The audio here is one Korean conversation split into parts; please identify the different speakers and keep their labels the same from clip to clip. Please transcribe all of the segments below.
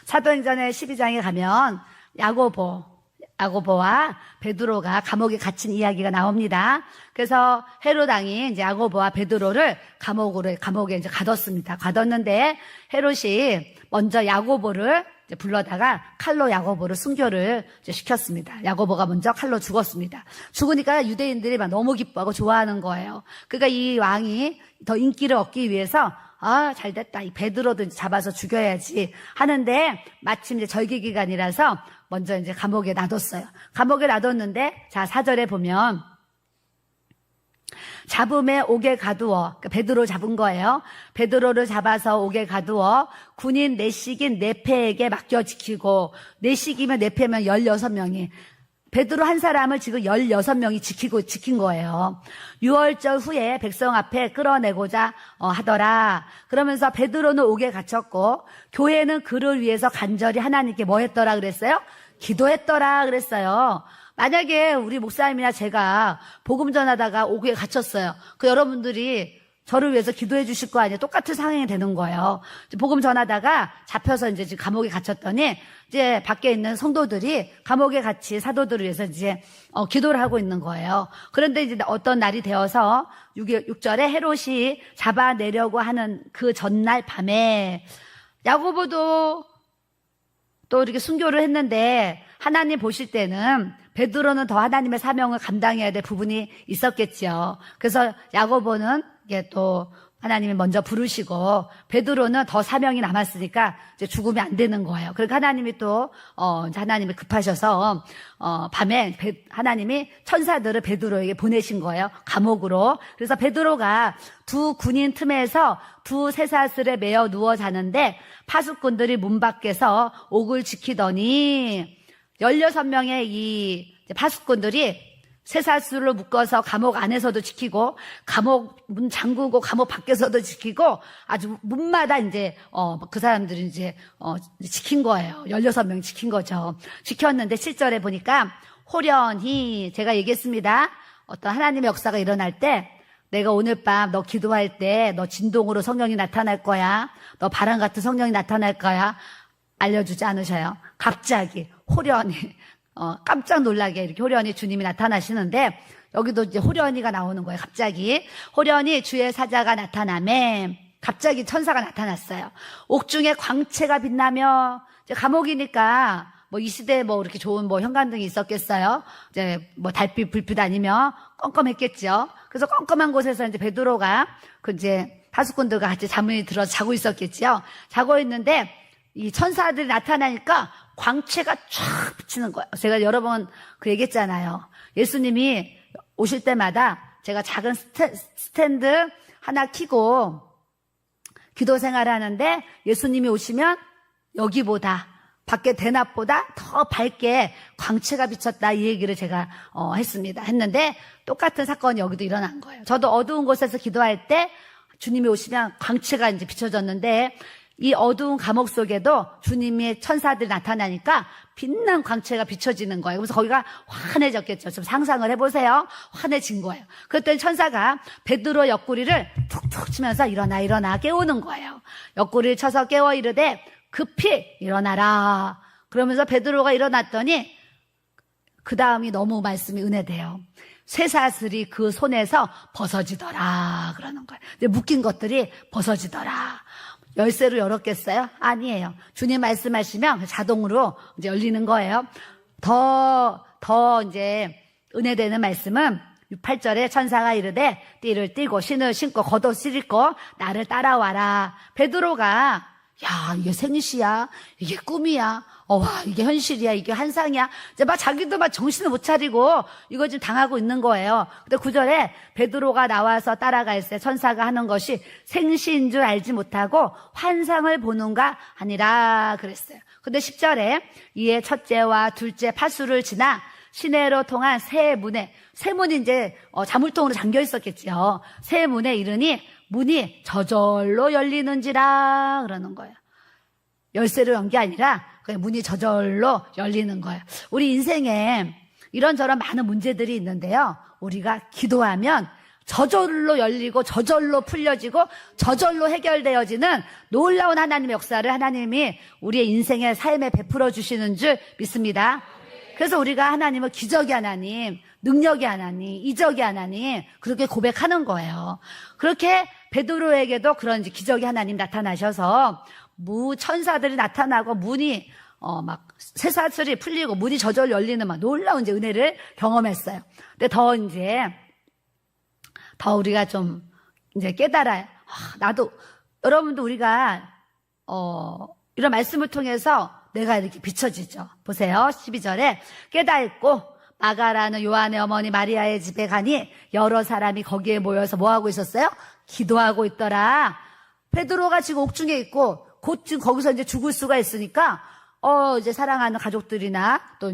Speaker 1: 사도행전의 12장에 가면 야고보와 베드로가 감옥에 갇힌 이야기가 나옵니다. 그래서 헤롯 왕이 이제 야고보와 베드로를 감옥에 이제 가뒀습니다. 가뒀는데 헤롯이 먼저 야고보를 이제 불러다가 칼로 야고보를 순교를 이제 시켰습니다. 야고보가 먼저 칼로 죽었습니다. 죽으니까 유대인들이 막 너무 기뻐하고 좋아하는 거예요. 그러니까 이 왕이 더 인기를 얻기 위해서 잘 됐다. 이 베드로도 잡아서 죽여야지 하는데 마침 이제 절기 기간이라서 먼저 이제 감옥에 놔뒀어요. 감옥에 놔뒀는데 자 4절에 보면 잡음에 옥에 가두어, 그러니까 베드로 잡은 거예요. 베드로를 잡아서 옥에 가두어 군인 내식인 네페에게 맡겨 지키고, 내식이면 네페면 16명이, 베드로 한 사람을 지금 16명이 지킨 거예요. 6월절 후에 백성 앞에 끌어내고자 하더라. 그러면서 베드로는 옥에 갇혔고 교회는 그를 위해서 간절히 하나님께 뭐 했더라 그랬어요? 기도했더라 그랬어요. 만약에 우리 목사님이나 제가 복음 전하다가 옥에 갇혔어요. 그 여러분들이 저를 위해서 기도해 주실 거 아니에요? 똑같은 상황이 되는 거예요. 복음 전하다가 잡혀서 이제 지금 감옥에 갇혔더니 이제 밖에 있는 성도들이 감옥에 갇힌 사도들을 위해서 이제 기도를 하고 있는 거예요. 그런데 이제 어떤 날이 되어서 6절에 헤롯이 잡아내려고 하는 그 전날 밤에 야고보도 또 이렇게 순교를 했는데 하나님 보실 때는 베드로는 더 하나님의 사명을 감당해야 될 부분이 있었겠죠. 그래서 야고보는 이게 또 하나님이 먼저 부르시고 베드로는 더 사명이 남았으니까 이제 죽으면 안 되는 거예요. 그러니까 하나님이 또 하나님이 급하셔서 밤에 하나님이 천사들을 베드로에게 보내신 거예요. 감옥으로. 그래서 베드로가 두 군인 틈에서 두 쇠사슬에 매어 누워 자는데 파수꾼들이 문 밖에서 옥을 지키더니 16명의 이 파수꾼들이 쇠사슬로 묶어서 감옥 안에서도 지키고 감옥 문 잠그고 감옥 밖에서도 지키고 아주 문마다 이제 그 사람들이 이제 지킨 거예요. 16명 지킨 거죠. 지켰는데 7절에 보니까 호련히 제가 얘기했습니다. 어떤 하나님의 역사가 일어날 때 내가 오늘 밤 너 기도할 때 너 진동으로 성령이 나타날 거야. 너 바람 같은 성령이 나타날 거야. 알려주지 않으셔요. 갑자기 호련히 깜짝 놀라게 이렇게 호련히 주님이 나타나시는데 여기도 이제 호련히가 나오는 거예요. 갑자기 호련히 주의 사자가 나타나매 갑자기 천사가 나타났어요. 옥중에 광채가 빛나며 이제 감옥이니까 뭐 이 시대에 뭐 이렇게 좋은 뭐 현관등이 있었겠어요. 이제 뭐 달빛 불빛 아니면 껌껌했겠죠. 그래서 껌껌한 곳에서 이제 베드로가 그 이제 파수꾼들과 같이 잠이 들어서 자고 있었겠죠. 자고 있는데 이 천사들이 나타나니까 광채가 쫙 비치는 거예요. 제가 여러 번 그 얘기했잖아요. 예수님이 오실 때마다 제가 작은 스탠드 하나 켜고 기도 생활을 하는데 예수님이 오시면 여기보다 밖에 대낮보다 더 밝게 광채가 비쳤다 이 얘기를 제가 했는데 똑같은 사건이 여기도 일어난 거예요. 저도 어두운 곳에서 기도할 때 주님이 오시면 광채가 이제 비춰졌는데 이 어두운 감옥 속에도 주님의 천사들이 나타나니까 빛난 광채가 비춰지는 거예요. 그래서 거기가 환해졌겠죠. 좀 상상을 해보세요. 환해진 거예요. 그랬더니 천사가 베드로 옆구리를 툭툭 치면서 일어나 깨우는 거예요. 옆구리를 쳐서 깨워 이르되 급히 일어나라. 그러면서 베드로가 일어났더니 그 다음이 너무 말씀이 은혜돼요. 쇠사슬이 그 손에서 벗어지더라 그러는 거예요. 이제 묶인 것들이 벗어지더라. 열쇠로 열었겠어요? 아니에요. 주님 말씀하시면 자동으로 이제 열리는 거예요. 더 이제 은혜되는 말씀은 8절에 천사가 이르되 띠를 띠고 신을 신고 겉옷을 입고 나를 따라와라. 베드로가 야 이게 생시야 이게 꿈이야 와 이게 현실이야 이게 환상이야 이제 막 자기도 막 정신을 못 차리고 이거 지금 당하고 있는 거예요. 근데 9절에 베드로가 나와서 따라갈새 천사가 하는 것이 생시인 줄 알지 못하고 환상을 보는가 하니라 그랬어요. 근데 10절에 이에 첫째와 둘째 파수를 지나 시내로 통한 새 문이 이제 자물통으로 잠겨 있었겠죠. 새 문에 이르니 문이 저절로 열리는지라 그러는 거예요. 열쇠로 연 게 아니라 그냥 문이 저절로 열리는 거예요. 우리 인생에 이런저런 많은 문제들이 있는데요. 우리가 기도하면 저절로 열리고 저절로 풀려지고 저절로 해결되어지는 놀라운 하나님의 역사를 하나님이 우리의 인생의 삶에 베풀어 주시는 줄 믿습니다. 그래서 우리가 하나님을 기적의 하나님, 능력의 하나님, 이적의 하나님 그렇게 고백하는 거예요. 그렇게 베드로에게도 그런 기적의 하나님 나타나셔서 천사들이 나타나고 문이 막 쇠사슬이 풀리고 문이 저절로 열리는 막 놀라운 은혜를 경험했어요. 근데 더 우리가 좀 깨달아요. 나도 여러분도 우리가 이런 말씀을 통해서 내가 이렇게 비춰지죠. 보세요. 12절에 깨닫고 마가라는 요한의 어머니 마리아의 집에 가니 여러 사람이 거기에 모여서 뭐 하고 있었어요? 기도하고 있더라. 베드로가 지금 옥중에 있고 곧 지금 거기서 죽을 수가 있으니까 이제 사랑하는 가족들이나 또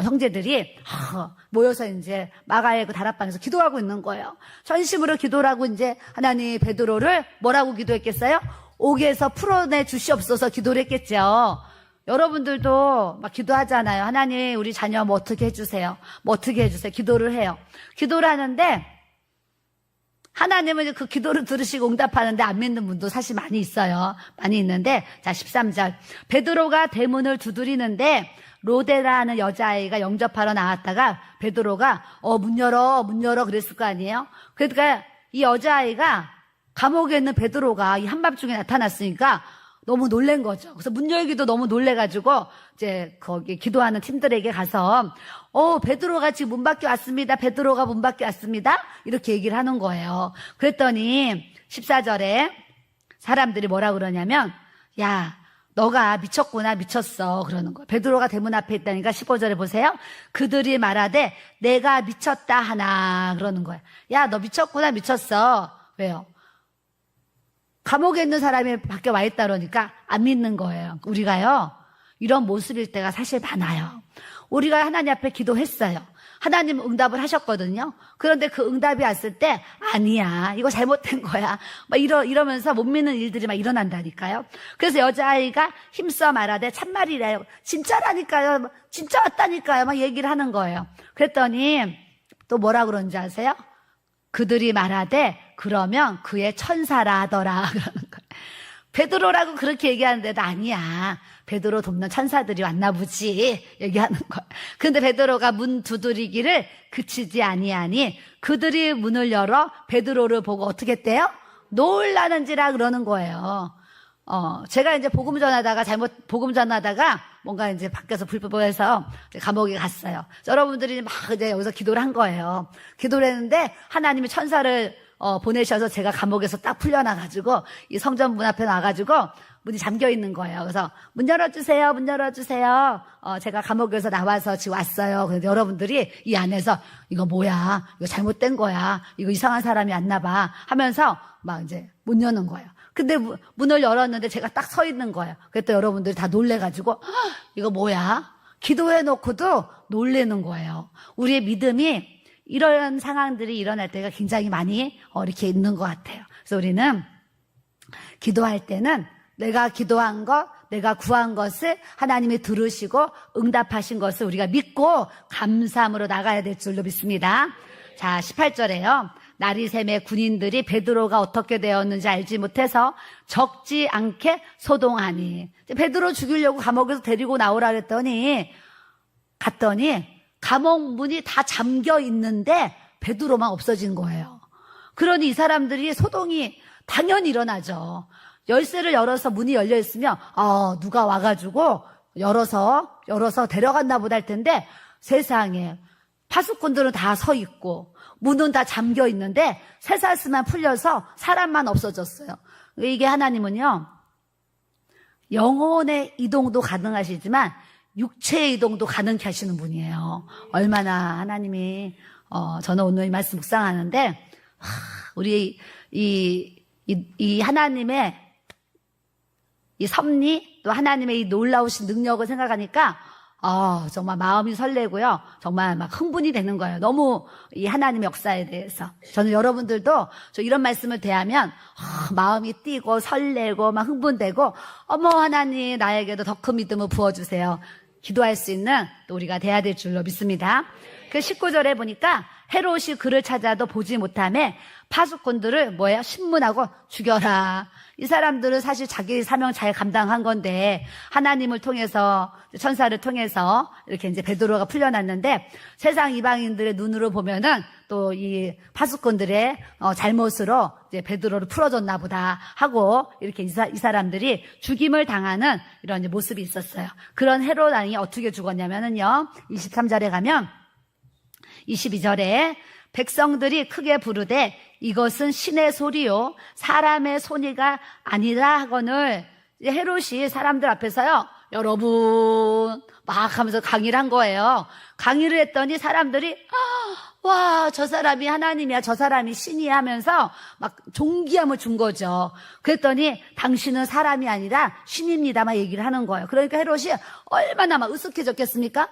Speaker 1: 형제들이 모여서 마가의 그 다락방에서 기도하고 있는 거예요. 전심으로 기도를 하고 하나님 베드로를 뭐라고 기도했겠어요? 옥에서 풀어내 주시옵소서 기도를 했겠죠. 여러분들도 막 기도하잖아요. 하나님 우리 자녀 뭐 어떻게 해주세요. 뭐 어떻게 해주세요. 기도를 해요. 기도를 하는데 하나님은 그 기도를 들으시고 응답하는데 안 믿는 분도 사실 많이 있어요. 많이 있는데 자 13절 베드로가 대문을 두드리는데 로데라는 여자아이가 영접하러 나왔다가 베드로가 문 열어 그랬을 거 아니에요. 그러니까 이 여자아이가 감옥에 있는 베드로가 이 한밤중에 나타났으니까 너무 놀란 거죠. 그래서 문 열기도 너무 놀래가지고 거기 기도하는 팀들에게 가서 베드로가 지금 문 밖에 왔습니다. 베드로가 문 밖에 왔습니다. 이렇게 얘기를 하는 거예요. 그랬더니 14절에 사람들이 뭐라 그러냐면 야 너가 미쳤구나 미쳤어 그러는 거예요. 베드로가 대문 앞에 있다니까 15절에 보세요. 그들이 말하되 내가 미쳤다 하나 그러는 거예요. 야 너 미쳤구나 미쳤어. 왜요? 감옥에 있는 사람이 밖에 와 있다 그러니까 안 믿는 거예요. 우리가요 이런 모습일 때가 사실 많아요. 우리가 하나님 앞에 기도했어요. 하나님 응답을 하셨거든요. 그런데 그 응답이 왔을 때 아니야 이거 잘못된 거야 막 이러면서 못 믿는 일들이 막 일어난다니까요. 그래서 여자아이가 힘써 말하되 참말이래요. 진짜라니까요. 진짜 왔다니까요. 막 얘기를 하는 거예요. 그랬더니 또 뭐라 그런지 아세요? 그들이 말하되 그러면 그의 천사라 하더라 그러는 거예요. 베드로라고 그렇게 얘기하는데도 아니야. 베드로 돕는 천사들이 왔나 보지 얘기하는 거예요. 그런데 베드로가 문 두드리기를 그치지 아니하니 그들이 문을 열어 베드로를 보고 어떻게 했대요? 놀라는지라 그러는 거예요. 제가 복음 전하다가 뭔가 밖에서 불법해서 감옥에 갔어요. 여러분들이 막 여기서 기도를 한 거예요. 기도를 했는데 하나님이 천사를 보내셔서 제가 감옥에서 딱 풀려나가지고 이 성전 문 앞에 나가지고 문이 잠겨 있는 거예요. 그래서 문 열어주세요. 제가 감옥에서 나와서 지금 왔어요. 그래서 여러분들이 이 안에서 이거 뭐야? 이거 잘못된 거야. 이거 이상한 사람이 왔나 봐. 하면서 막 못 여는 거예요. 근데 문을 열었는데 제가 딱 서 있는 거예요. 그랬더니 여러분들이 다 놀래가지고 이거 뭐야? 기도해놓고도 놀래는 거예요. 우리의 믿음이 이런 상황들이 일어날 때가 굉장히 많이 이렇게 있는 것 같아요. 그래서 우리는 기도할 때는 내가 기도한 것, 내가 구한 것을 하나님이 들으시고 응답하신 것을 우리가 믿고 감사함으로 나가야 될 줄로 믿습니다. 자, 18절에요. 날이 새매 군인들이 베드로가 어떻게 되었는지 알지 못해서 적지 않게 소동하니 베드로 죽이려고 감옥에서 데리고 나오라 그랬더니 갔더니 감옥 문이 다 잠겨 있는데 베드로만 없어진 거예요. 그러니 이 사람들이 소동이 당연히 일어나죠. 열쇠를 열어서 문이 열려 있으면 누가 와가지고 열어서 데려갔나 보다 할 텐데 세상에 파수꾼들은 다 서 있고 문은 다 잠겨 있는데 쇠사슬만 풀려서 사람만 없어졌어요. 이게 하나님은요 영혼의 이동도 가능하시지만 육체의 이동도 가능케 하시는 분이에요. 얼마나 하나님이 저는 오늘 이 말씀 묵상하는데 우리 이 하나님의 이 섭리 또 하나님의 이 놀라우신 능력을 생각하니까 정말 마음이 설레고요. 정말 막 흥분이 되는 거예요. 너무 이 하나님의 역사에 대해서. 저는 여러분들도 저 이런 말씀을 대하면 마음이 뛰고 설레고 막 흥분되고 어머 하나님 나에게도 더 큰 믿음을 부어주세요. 기도할 수 있는 또 우리가 돼야 될 줄로 믿습니다. 그 19절에 보니까 헤롯이 그를 찾아도 보지 못하며 파수꾼들을 뭐예요? 신문하고 죽여라. 이 사람들은 사실 자기 사명 잘 감당한 건데 하나님을 통해서 천사를 통해서 이렇게 이제 베드로가 풀려났는데 세상 이방인들의 눈으로 보면은 또 이 파수꾼들의 잘못으로 이제 베드로를 풀어줬나 보다 하고 이렇게 이 사람들이 죽임을 당하는 이런 이제 모습이 있었어요. 그런 헤롯 왕이 어떻게 죽었냐면은요. 23절에 가면 22절에 백성들이 크게 부르되 이것은 신의 소리요 사람의 소리가 아니라 하거늘 헤롯이 사람들 앞에서요 여러분 막 하면서 강의를 한 거예요. 강의를 했더니 사람들이 와, 저 사람이 하나님이야, 저 사람이 신이야 하면서 막 존귀함을 준 거죠. 그랬더니 당신은 사람이 아니라 신입니다 막 얘기를 하는 거예요. 그러니까 헤롯이 얼마나 막 으쓱해졌겠습니까?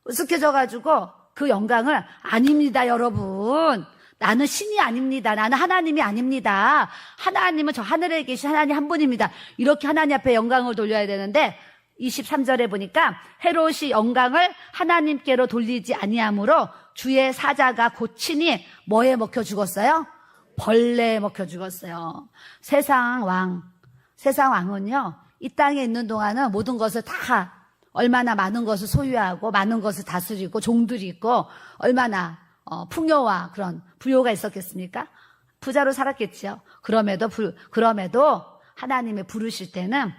Speaker 1: 으쓱해져가지고 그 영광을 아닙니다 여러분, 나는 신이 아닙니다, 나는 하나님이 아닙니다, 하나님은 저 하늘에 계신 하나님 한 분입니다, 이렇게 하나님 앞에 영광을 돌려야 되는데 23절에 보니까 헤롯이 영광을 하나님께로 돌리지 아니하므로 주의 사자가 고치니 뭐에 먹혀 죽었어요? 벌레에 먹혀 죽었어요. 세상 왕은요 이 땅에 있는 동안은 모든 것을 다 얼마나 많은 것을 소유하고 많은 것을 다스리고 종들이 있고 얼마나 풍요와 그런 부요가 있었겠습니까? 부자로 살았겠죠. 그럼에도 하나님의 부르실 때는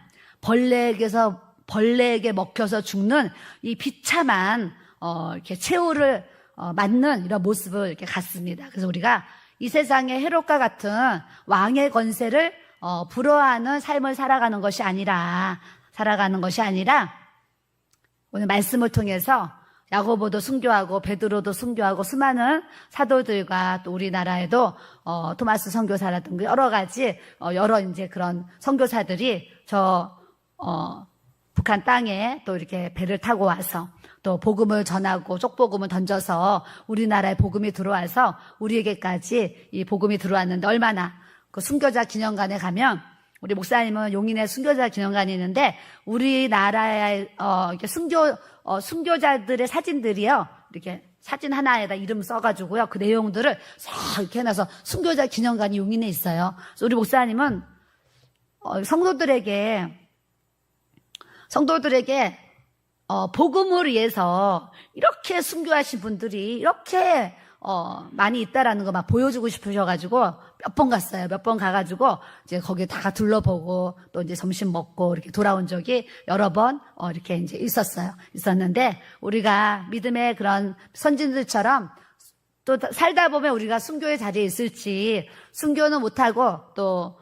Speaker 1: 벌레에게 먹혀서 죽는 이 비참한 이렇게 최후를 맞는 이런 모습을 이렇게 갖습니다. 그래서 우리가 이 세상의 헤롯과 같은 왕의 권세를 부러워하는 삶을 살아가는 것이 아니라 오늘 말씀을 통해서 야고보도 순교하고 베드로도 순교하고 수많은 사도들과 또 우리나라에도 토마스 선교사라든가 여러 가지 여러 이제 그런 선교사들이 북한 땅에 또 이렇게 배를 타고 와서 또 복음을 전하고 쪽복음을 던져서 우리나라에 복음이 들어와서 우리에게까지 이 복음이 들어왔는데 얼마나 그 순교자 기념관에 가면 우리 목사님은 용인에 순교자 기념관이 있는데 우리나라의 이렇게 순교자들의 사진들이요 이렇게 사진 하나에다 이름 써가지고요 그 내용들을 싹 이렇게 해놔서 순교자 기념관이 용인에 있어요. 그래서 우리 목사님은 성도들에게 복음을 위해서 이렇게 순교하신 분들이 이렇게 많이 있다라는 거 막 보여주고 싶으셔가지고 몇 번 갔어요. 몇 번 가가지고 이제 거기 다 둘러보고 또 이제 점심 먹고 이렇게 돌아온 적이 여러 번 이렇게 이제 있었는데 우리가 믿음의 그런 선진들처럼 또 살다 보면 우리가 순교의 자리에 있을지 순교는 못하고 또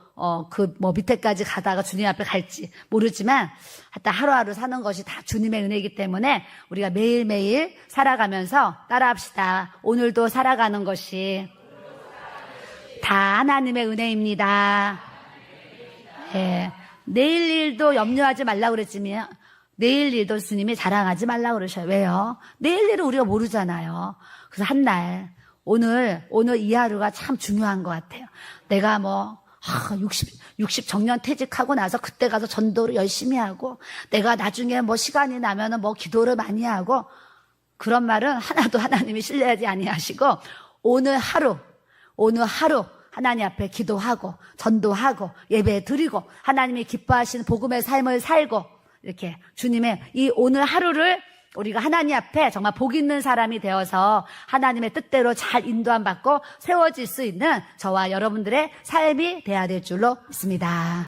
Speaker 1: 밑에까지 가다가 주님 앞에 갈지 모르지만, 하여튼 하루하루 사는 것이 다 주님의 은혜이기 때문에 우리가 매일매일 살아가면서 따라합시다. 오늘도 살아가는 것이 다 하나님의 은혜입니다. 네. 내일 일도 염려하지 말라고 그랬지만, 내일 일도 주님이 자랑하지 말라고 그러셔요. 왜요? 내일 일은 우리가 모르잖아요. 그래서 한날, 오늘 이 하루가 참 중요한 것 같아요. 내가 60 정년 퇴직하고 나서 그때 가서 전도를 열심히 하고 내가 나중에 시간이 나면은 기도를 많이 하고 그런 말은 하나도 하나님이 신뢰하지 아니하시고 오늘 하루 하나님 앞에 기도하고 전도하고 예배 드리고 하나님이 기뻐하시는 복음의 삶을 살고 이렇게 주님의 이 오늘 하루를 우리가 하나님 앞에 정말 복 있는 사람이 되어서 하나님의 뜻대로 잘 인도함 받고 세워질 수 있는 저와 여러분들의 삶이 돼야 될 줄로 믿습니다.